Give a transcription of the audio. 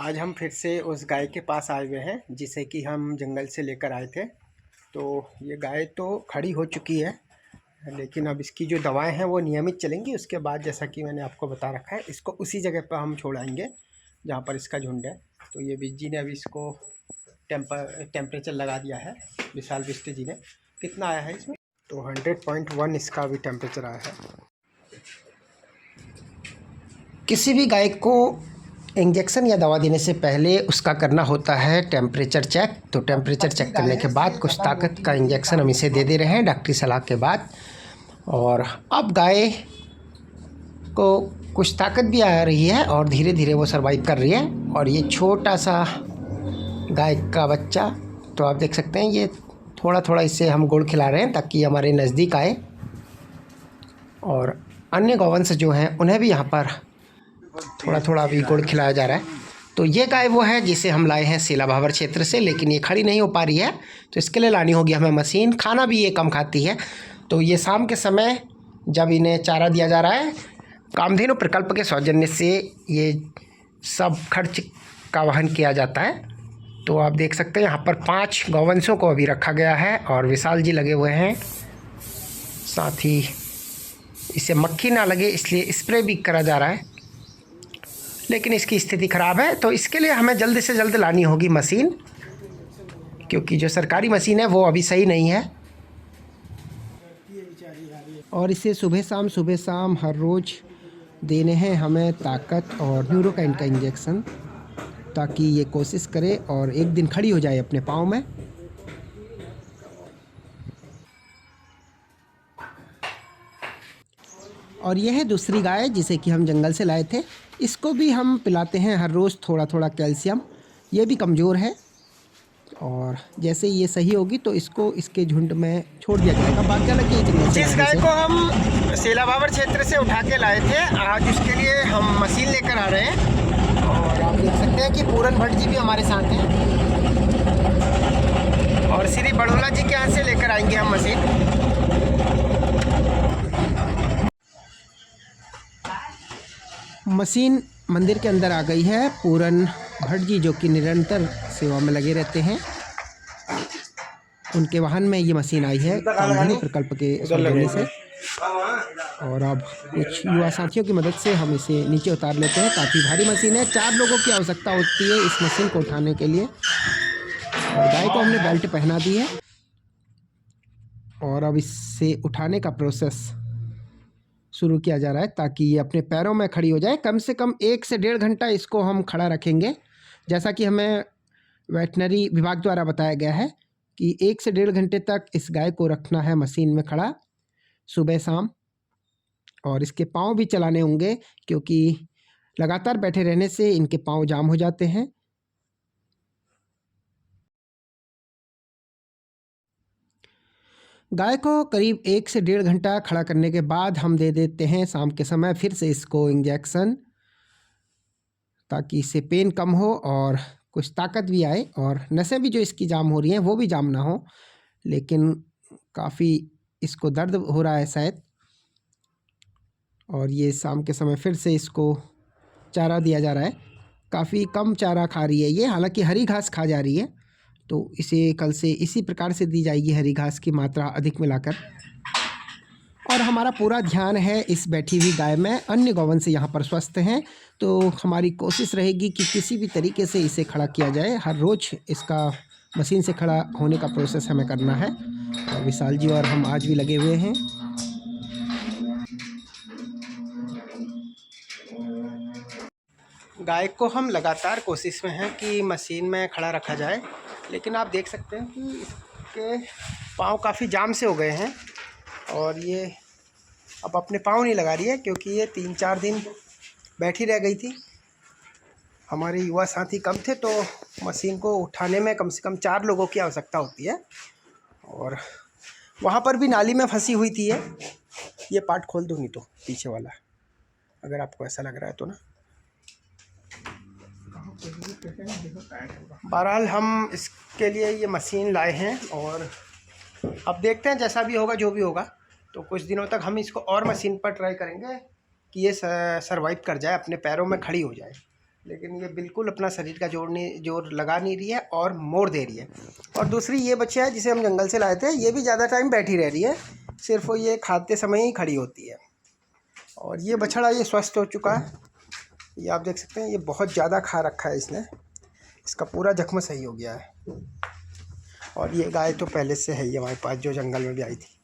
आज हम फिर से उस गाय के पास आए हुए हैं जिसे कि हम जंगल से लेकर आए थे। तो ये गाय तो खड़ी हो चुकी है, लेकिन अब इसकी जो दवाएं हैं वो नियमित चलेंगी। उसके बाद जैसा कि मैंने आपको बता रखा है, इसको उसी जगह पर हम छोड़ आएंगे जहाँ पर इसका झुंड है। तो ये विज जी ने अभी इसको टेम्परेचर लगा दिया है। विशाल बिष्ट जी ने कितना आया है इसमें, तो 100.1 इसका अभी टेम्परेचर आया है। किसी भी गाय को इंजेक्शन या दवा देने से पहले उसका करना होता है टेम्परेचर चेक। तो टेम्परेचर चेक करने के बाद कुछ ताकत का इंजेक्शन हम इसे दे रहे हैं डॉक्टरी सलाह के बाद। और अब गाय को कुछ ताकत भी आ रही है और धीरे धीरे वो सर्वाइव कर रही है। और ये छोटा सा गाय का बच्चा, तो आप देख सकते हैं ये थोड़ा थोड़ा इसे हम गुड़ खिला रहे हैं ताकि हमारे नज़दीक आए। और अन्य गौवंश जो हैं उन्हें भी यहाँ पर थोड़ा थोड़ा अभी गुड़ खिलाया जा रहा है। तो ये गाय वो है जिसे हम लाए हैं सीला भावर क्षेत्र से, लेकिन ये खड़ी नहीं हो पा रही है, तो इसके लिए लानी होगी हमें मशीन। खाना भी ये कम खाती है। तो ये शाम के समय जब इन्हें चारा दिया जा रहा है, कामधेनु प्रकल्प के सौजन्य से ये सब खर्च का वहन किया जाता है। तो आप देख सकते हैं यहाँ पर 5 गौवंशों को अभी रखा गया है और विशाल जी लगे हुए हैं। साथ ही इसे मक्खी ना लगे इसलिए स्प्रे भी करा जा रहा है, लेकिन इसकी स्थिति ख़राब है। तो इसके लिए हमें जल्द से जल्द लानी होगी मशीन, क्योंकि जो सरकारी मशीन है वो अभी सही नहीं है। और इसे सुबह शाम हर रोज़ देने हैं हमें ताकत और न्यूरोकाइन का इंजेक्शन, ताकि ये कोशिश करे और एक दिन खड़ी हो जाए अपने पाँव में। और यह है दूसरी गाय जिसे कि हम जंगल से लाए थे। इसको भी हम पिलाते हैं हर रोज़ थोड़ा थोड़ा कैल्शियम। ये भी कमज़ोर है और जैसे ये सही होगी तो इसको इसके झुंड में छोड़ दिया जाएगा। बात क्या लगी जिस गाय को हम सीला भावर क्षेत्र से उठा के लाए थे, आज उसके लिए हम मशीन लेकर आ रहे हैं। और आप देख सकते हैं कि पूरन भट्ट जी भी हमारे साथ हैं और श्री बड़ोला जी के यहाँ से लेकर आएंगे हम मशीन। मशीन मंदिर के अंदर आ गई है। पूरन भट्ट जी जो कि निरंतर सेवा में लगे रहते हैं, उनके वाहन में ये मशीन आई है कामधेनु प्रकल्प के सौजन्य से। और अब कुछ युवा साथियों की मदद से हम इसे नीचे उतार लेते हैं। काफ़ी भारी मशीन है, 4 लोगों की आवश्यकता होती है इस मशीन को उठाने के लिए। और गाय को हमने बेल्ट पहना दी है और अब इससे उठाने का प्रोसेस शुरू किया जा रहा है ताकि ये अपने पैरों में खड़ी हो जाए। कम से कम 1 से 1.5 घंटा इसको हम खड़ा रखेंगे, जैसा कि हमें वेटनरी विभाग द्वारा बताया गया है कि 1 से 1.5 घंटे तक इस गाय को रखना है मशीन में खड़ा, सुबह शाम। और इसके पाँव भी चलाने होंगे, क्योंकि लगातार बैठे रहने से इनके पाँव जाम हो जाते हैं। गाय को करीब 1 से 1.5 घंटा खड़ा करने के बाद हम दे देते हैं शाम के समय फिर से इसको इंजेक्शन, ताकि इससे पेन कम हो और कुछ ताकत भी आए और नसें भी जो इसकी जाम हो रही हैं वो भी जाम ना हो। लेकिन काफ़ी इसको दर्द हो रहा है शायद। और ये शाम के समय फिर से इसको चारा दिया जा रहा है। काफ़ी कम चारा खा रही है ये, हालांकि हरी घास खा जा रही है। तो इसे कल से इसी प्रकार से दी जाएगी, हरी घास की मात्रा अधिक मिलाकर। और हमारा पूरा ध्यान है इस बैठी हुई गाय में। अन्य गौवंश यहाँ पर स्वस्थ हैं, तो हमारी कोशिश रहेगी कि किसी भी तरीके से इसे खड़ा किया जाए। हर रोज़ इसका मशीन से खड़ा होने का प्रोसेस हमें करना है। और विशाल जी और हम आज भी लगे हुए हैं। गाय को हम लगातार कोशिश में हैं कि मशीन में खड़ा रखा जाए, लेकिन आप देख सकते हैं कि इसके पाँव काफ़ी जाम से हो गए हैं और ये अब अपने पाँव नहीं लगा रही है, क्योंकि ये 3-4 दिन बैठी रह गई थी। हमारे युवा साथी कम थे, तो मशीन को उठाने में कम से कम 4 लोगों की आवश्यकता होती है। और वहाँ पर भी नाली में फंसी हुई थी ये पार्ट खोल दो नहीं तो पीछे वाला, अगर आपको ऐसा लग रहा है तो ना। बहरहाल हम इसके लिए ये मशीन लाए हैं और अब देखते हैं जैसा भी होगा, जो भी होगा। तो कुछ दिनों तक हम इसको और मशीन पर ट्राई करेंगे कि ये सरवाइव कर जाए, अपने पैरों में खड़ी हो जाए। लेकिन ये बिल्कुल अपना शरीर का जोर लगा नहीं रही है और मोड़ दे रही है। और दूसरी ये बच्चा है जिसे हम जंगल से लाए थे, ये भी ज़्यादा टाइम बैठी रह रही है, सिर्फ वो ये खाते समय ही खड़ी होती है। और ये बछड़ा ये स्वस्थ हो चुका है, ये आप देख सकते हैं, ये बहुत ज़्यादा खा रखा है इसने, इसका पूरा जख्म सही हो गया है। और ये गाय तो पहले से है ही हमारे पास, जो जंगल में भी आई थी।